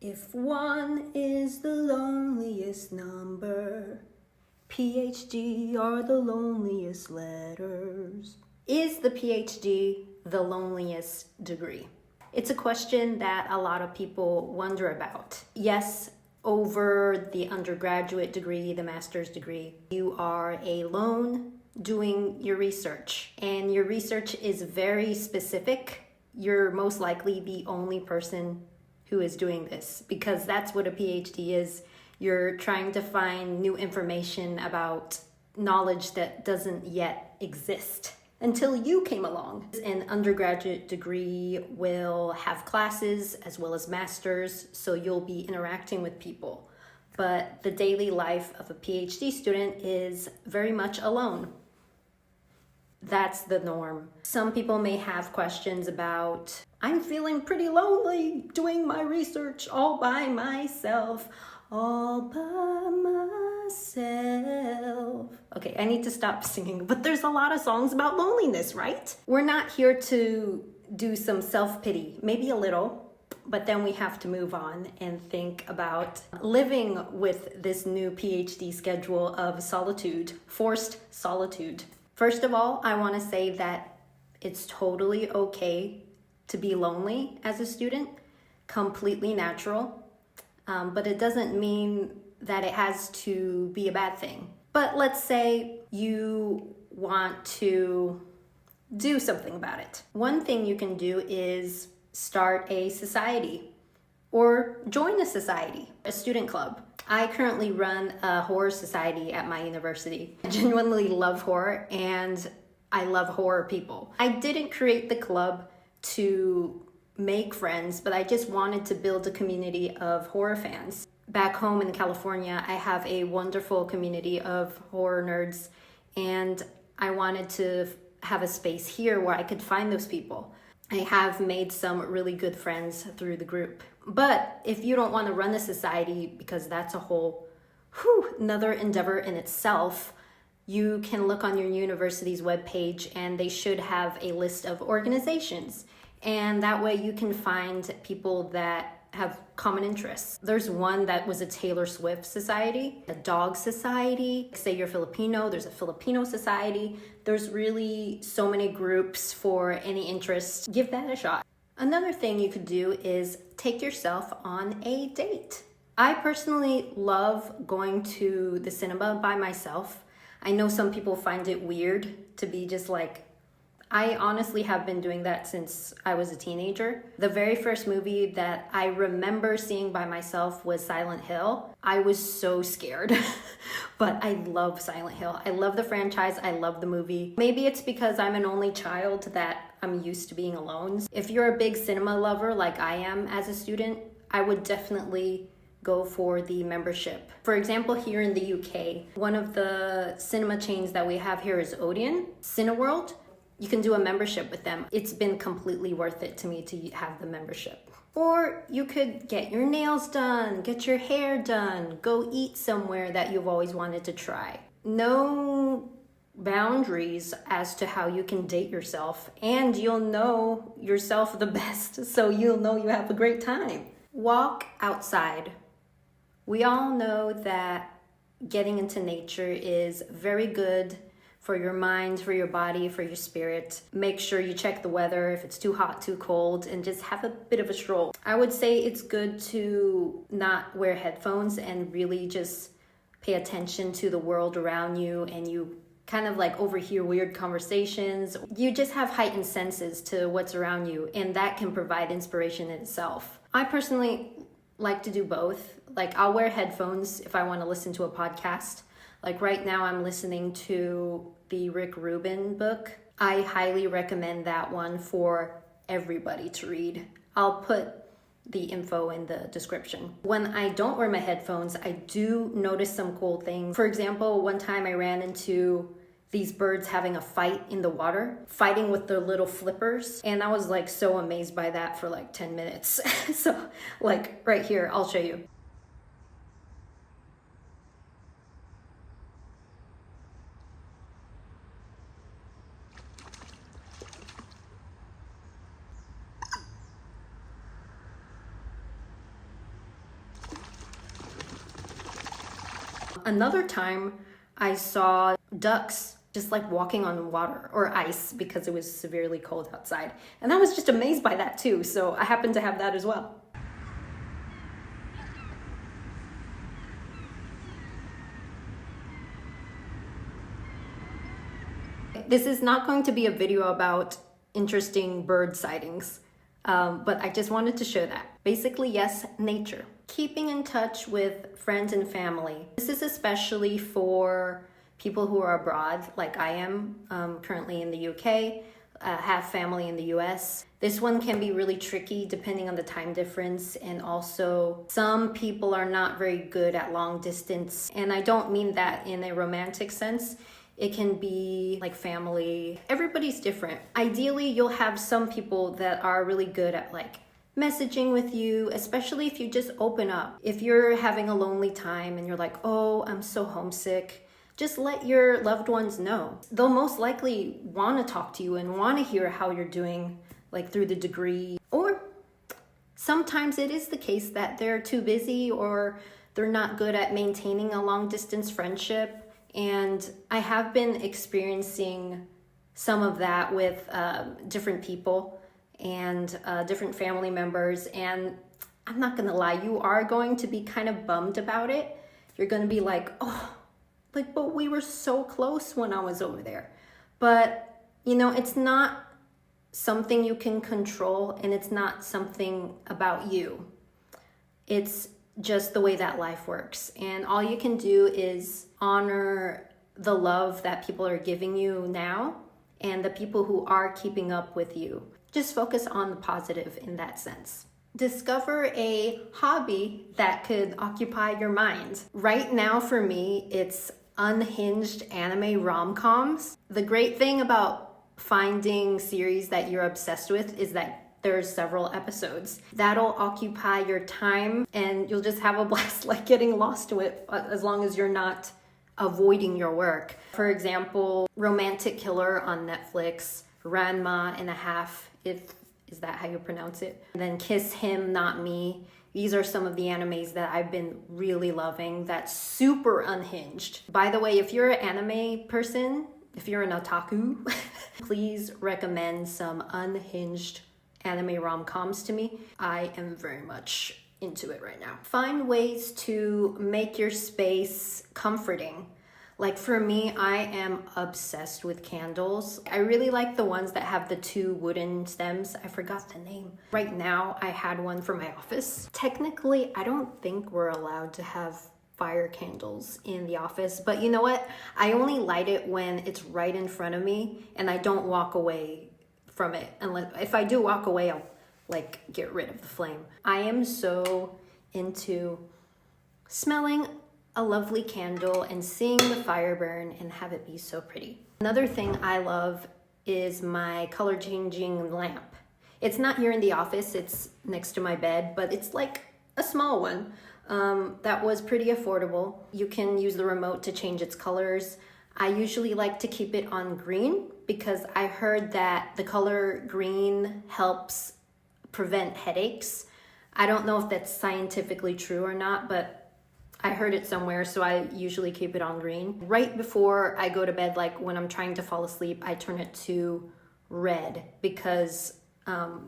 If one is the loneliest number, PhD are the loneliest letters. Is the PhD the loneliest degree? It's a question that a lot of people wonder about. Yes, over the undergraduate degree, the master's degree, you are alone doing your research, and your research is very specific. You're most likely the only person who is doing this, because that's what a PhD is. You're trying to find new information about knowledge that doesn't yet exist until you came along. An undergraduate degree will have classes as well as masters, so you'll be interacting with people. But the daily life of a PhD student is very much alone. That's the norm. Some people may have questions about, I'm feeling pretty lonely doing my research all by myself. All by myself. Okay, I need to stop singing, but there's a lot of songs about loneliness, right? We're not here to do some self-pity, maybe a little, but then we have to move on and think about living with this new PhD schedule of solitude, forced solitude. First of all, I want to say that it's totally okay to be lonely as a student, completely natural, but it doesn't mean that it has to be a bad thing. But let's say you want to do something about it. One thing you can do is start a society or join a society, a student club. I currently run a horror society at my university. I genuinely love horror and I love horror people. I didn't create the club to make friends, but I just wanted to build a community of horror fans. Back home in California, I have a wonderful community of horror nerds, and I wanted to have a space here where I could find those people. I have made some really good friends through the group. But if you don't want to run a society, because that's a whole another endeavor in itself, you can look on your university's webpage and they should have a list of organizations. And that way you can find people that have common interests. There's one that was a Taylor Swift society, a dog society. Say you're Filipino, there's a Filipino society. There's really so many groups for any interest. Give that a shot. Another thing you could do is take yourself on a date. I personally love going to the cinema by myself. I know some people find it weird to be just like, I honestly have been doing that since I was a teenager. The very first movie that I remember seeing by myself was Silent Hill. I was so scared, but I love Silent Hill. I love the franchise. I love the movie. Maybe it's because I'm an only child that I'm used to being alone. If you're a big cinema lover like I am as a student, I would definitely go for the membership. For example, here in the UK, one of the cinema chains that we have here is Odeon, Cineworld. You can do a membership with them. It's been completely worth it to me to have the membership. Or you could get your nails done, get your hair done, go eat somewhere that you've always wanted to try. No boundaries as to how you can date yourself, and you'll know yourself the best, so you'll know you have a great time. Walk outside. We all know that getting into nature is very good for your mind, for your body, for your spirit. Make sure you check the weather, if it's too hot, too cold, and just have a bit of a stroll. I would say it's good to not wear headphones and really just pay attention to the world around you, and you kind of like overhear weird conversations. You just have heightened senses to what's around you, and that can provide inspiration in itself. I personally like to do both. Like, I'll wear headphones if I want to listen to a podcast. Like right now I'm listening to the Rick Rubin book. I highly recommend that one for everybody to read. I'll put the info in the description. When I don't wear my headphones, I do notice some cool things. For example, one time I ran into these birds having a fight in the water, fighting with their little flippers. And I was like so amazed by that for like 10 minutes. So like right here, I'll show you. Another time I saw ducks just like walking on water or ice because it was severely cold outside. And I was just amazed by that too. So I happen to have that as well. This is not going to be a video about interesting bird sightings, but I just wanted to show that. Basically, yes, nature. Keeping in touch with friends and family. This is especially for people who are abroad, like I am, currently in the UK, have family in the US. This one can be really tricky depending on the time difference, and also some people are not very good at long distance. And I don't mean that in a romantic sense. It can be like family. Everybody's different. Ideally, you'll have some people that are really good at like messaging with you, especially if you just open up. If you're having a lonely time and you're like, oh, I'm so homesick, just let your loved ones know. They'll most likely want to talk to you and want to hear how you're doing, like through the degree. Or sometimes it is the case that they're too busy or they're not good at maintaining a long distance friendship. And I have been experiencing some of that with different people and different family members. And I'm not gonna lie, you are going to be kind of bummed about it. You're gonna be like, oh, like, but we were so close when I was over there. But, you know, it's not something you can control, and it's not something about you. It's just the way that life works. And all you can do is honor the love that people are giving you now and the people who are keeping up with you. Just focus on the positive in that sense. Discover a hobby that could occupy your mind. Right now for me, it's unhinged anime rom-coms. The great thing about finding series that you're obsessed with is that there's several episodes. That'll occupy your time and you'll just have a blast like getting lost to it as long as you're not avoiding your work. For example, Romantic Killer on Netflix, Ranma and a Half, is that how you pronounce it? And then Kiss Him, Not Me. These are some of the animes that I've been really loving that's super unhinged. By the way, if you're an anime person, if you're an otaku, please recommend some unhinged anime rom-coms to me. I am very much into it right now. Find ways to make your space comforting. Like for me, I am obsessed with candles. I really like the ones that have the 2 wooden stems. I forgot the name. Right now, I had one for my office. Technically, I don't think we're allowed to have fire candles in the office, but you know what? I only light it when it's right in front of me and I don't walk away from it. Unless if I do walk away, I'll like get rid of the flame. I am so into smelling a lovely candle and seeing the fire burn and have it be so pretty. Another thing I love is my color changing lamp. It's not here in the office, it's next to my bed, but it's like a small one that was pretty affordable. You can use the remote to change its colors. I usually like to keep it on green because I heard that the color green helps prevent headaches. I don't know if that's scientifically true or not, but I heard it somewhere, so I usually keep it on green. Right before I go to bed, like when I'm trying to fall asleep, I turn it to red because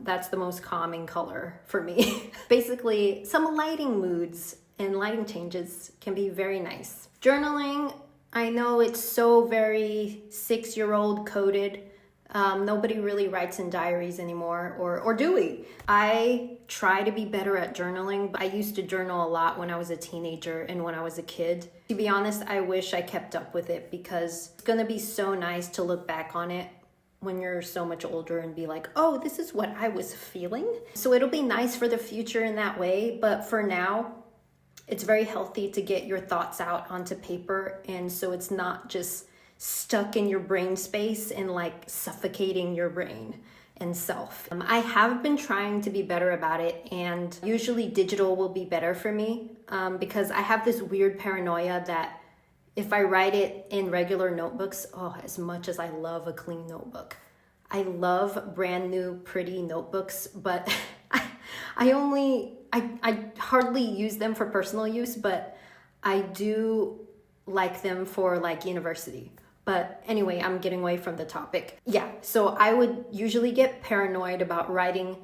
that's the most calming color for me. Basically, some lighting moods and lighting changes can be very nice. Journaling, I know it's so very 6-year-old coded. Nobody really writes in diaries anymore, or do we? I try to be better at journaling. I used to journal a lot when I was a teenager and when I was a kid. To be honest, I wish I kept up with it because it's gonna be so nice to look back on it when you're so much older and be like, oh, this is what I was feeling. So it'll be nice for the future in that way, but for now, it's very healthy to get your thoughts out onto paper, and so it's not just stuck in your brain space and like suffocating your brain and self. I have been trying to be better about it, and usually digital will be better for me because I have this weird paranoia that if I write it in regular notebooks, oh, as much as I love a clean notebook, I love brand new pretty notebooks, but I hardly use them for personal use, but I do like them for like university. But anyway, I'm getting away from the topic. Yeah, so I would usually get paranoid about writing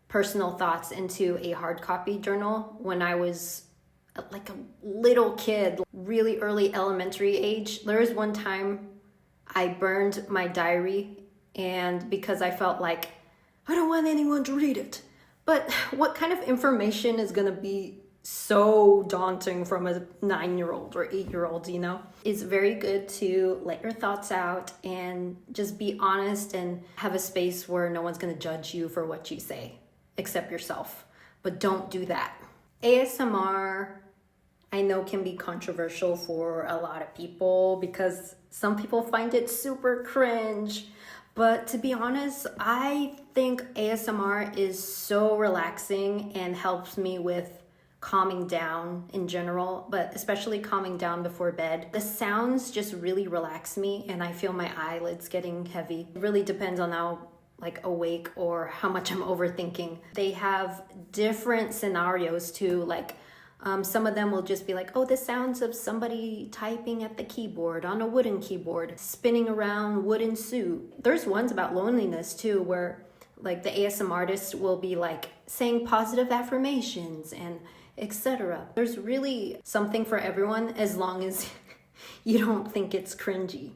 personal thoughts into a hard copy journal when I was like a little kid, really early elementary age. There was one time I burned my diary, and because I felt like I don't want anyone to read it. But what kind of information is gonna be so daunting from a 9-year-old or 8-year-old, you know? It's very good to let your thoughts out and just be honest and have a space where no one's gonna judge you for what you say, except yourself. But don't do that. ASMR, I know, can be controversial for a lot of people because some people find it super cringe. But to be honest, I think ASMR is so relaxing and helps me with calming down in general, but especially calming down before bed. The sounds just really relax me and I feel my eyelids getting heavy. It really depends on how like awake or how much I'm overthinking. They have different scenarios too, like some of them will just be like, oh, the sounds of somebody typing at the keyboard on a wooden keyboard, spinning around wooden suit. There's ones about loneliness too, where like the ASMR artist will be like saying positive affirmations and etc. There's really something for everyone as long as you don't think it's cringy.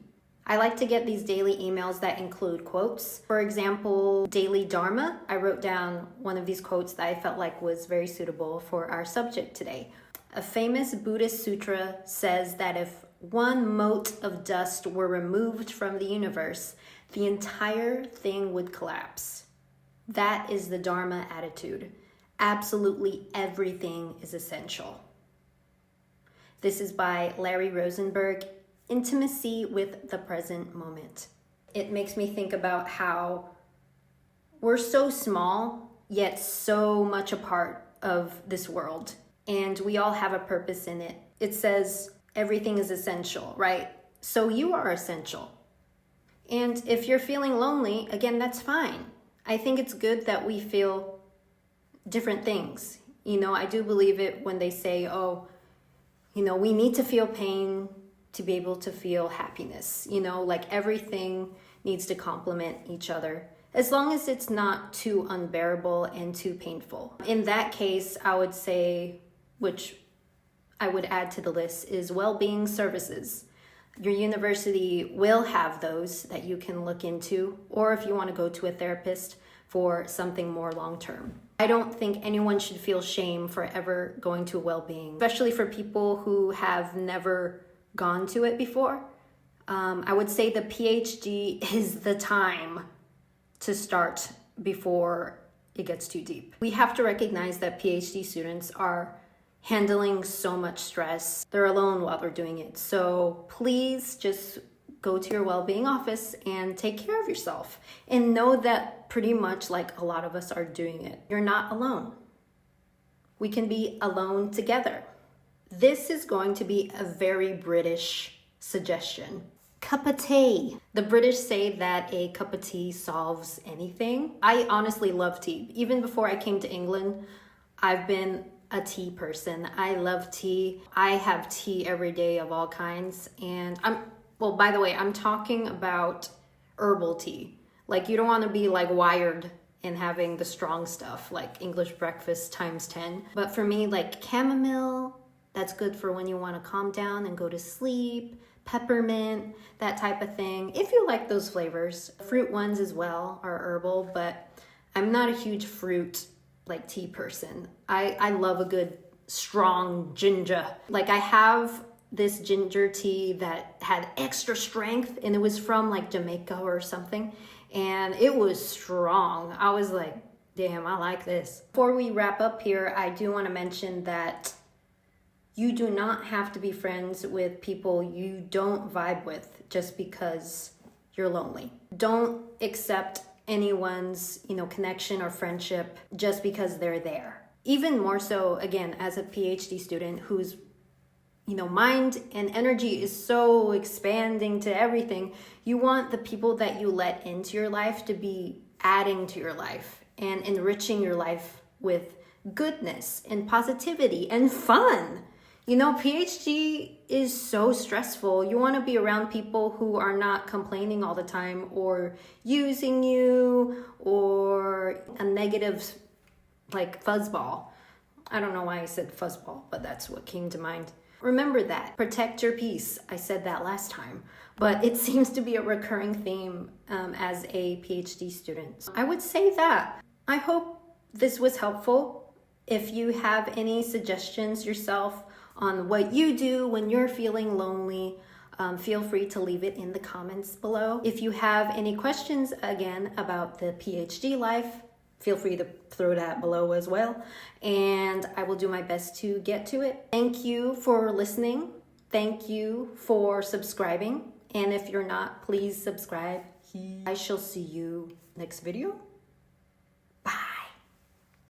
I like to get these daily emails that include quotes. For example, Daily Dharma. I wrote down one of these quotes that I felt like was very suitable for our subject today. A famous Buddhist sutra says that if one mote of dust were removed from the universe, the entire thing would collapse. That is the Dharma attitude. Absolutely everything is essential. This is by Larry Rosenberg. Intimacy with the present moment. It makes me think about how we're so small, yet so much a part of this world, and we all have a purpose in it. It says everything is essential, right? So you are essential. And if you're feeling lonely, again, that's fine. I think it's good that we feel different things. You know, I do believe it when they say, oh, you know, we need to feel pain to be able to feel happiness. You know, like everything needs to complement each other, as long as it's not too unbearable and too painful. In that case, I would say, which I would add to the list, is well-being services. Your university will have those that you can look into, or if you want to go to a therapist for something more long-term. I don't think anyone should feel shame for ever going to well-being, especially for people who have never gone to it before. I would say the PhD is the time to start before it gets too deep. We have to recognize that PhD students are handling so much stress. They're alone while they're doing it. So please just go to your well-being office and take care of yourself. And know that pretty much like a lot of us are doing it. You're not alone. We can be alone together. This is going to be a very British suggestion. Cup of tea. The British say that a cup of tea solves anything. I honestly love tea. Even before I came to England, I've been a tea person. I love tea. I have tea every day of all kinds. And by the way, I'm talking about herbal tea. Like, you don't want to be like wired and having the strong stuff, like English breakfast times 10. But for me, like chamomile, that's good for when you want to calm down and go to sleep. Peppermint, that type of thing. If you like those flavors. Fruit ones as well are herbal, but I'm not a huge fruit like tea person. I love a good strong ginger. Like, I have this ginger tea that had extra strength, and it was from like Jamaica or something, and it was strong. I was like, damn, I like this. Before we wrap up here, I do want to mention that you do not have to be friends with people you don't vibe with just because you're lonely. Don't accept anyone's, connection or friendship just because they're there. Even more so, again, as a PhD student whose, mind and energy is so expanding to everything, you want the people that you let into your life to be adding to your life and enriching your life with goodness and positivity and fun. You know, PhD is so stressful. You want to be around people who are not complaining all the time or using you or a negative like fuzzball. I don't know why I said fuzzball, but that's what came to mind. Remember that. Protect your peace. I said that last time, but it seems to be a recurring theme as a PhD student. I would say that. I hope this was helpful. If you have any suggestions yourself on what you do when you're feeling lonely, feel free to leave it in the comments below. If you have any questions, again, about the PhD life, feel free to throw that below as well. And I will do my best to get to it. Thank you for listening. Thank you for subscribing. And if you're not, please subscribe. I shall see you next video.